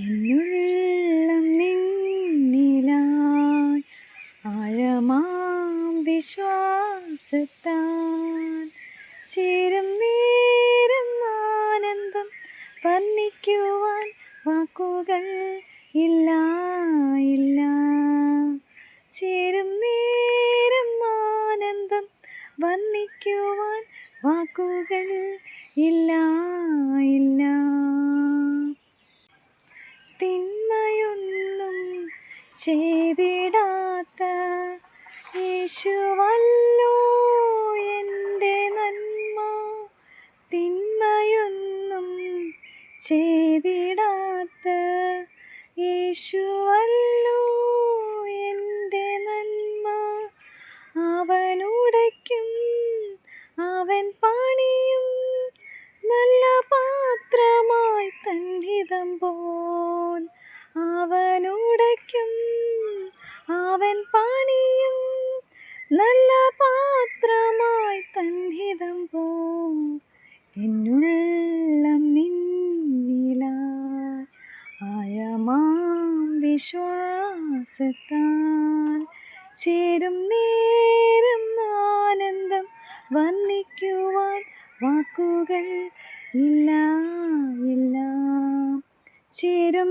എന്നുള്ളം നിന്നിലായി ആഴമാം വിശ്വാസത്താൽ ചേരും നേരം ആനന്ദം വർണ്ണിക്കുവാൻ വാക്കുകൾ ഇല്ല ഇല്ല. ചേരും നേരം ആനന്ദം വർണ്ണിക്കുവാൻ വാക്കുകൾ ഇല്ല ഇല്ല. തിന്മയൊന്നും ചെയ്തിടാത്ത യേശുവല്ലോ എൻ്റെ നന്മ. തിന്മയൊന്നും ചെയ്തിടാത്ത യേശുവല്ലോ എൻ്റെ നന്മ. അവനുടയ്ക്കും അവൻ പണിയും നല്ല പാത്രമായി തന്നിതം പോൽ. അവനുടയ്ക്കും അവൻ പണിയും നല്ല പാത്രമായി തന്നിതം പോൽ. എന്നുള്ളം നിന്നിലായി ആഴമാം വിശ്വാസത്താൽ ചേരും നേരം ആനന്ദം വർണ്ണിക്കുവാൻ വാക്കുകൾ ഇല്ല ഇല്ല. ചേരും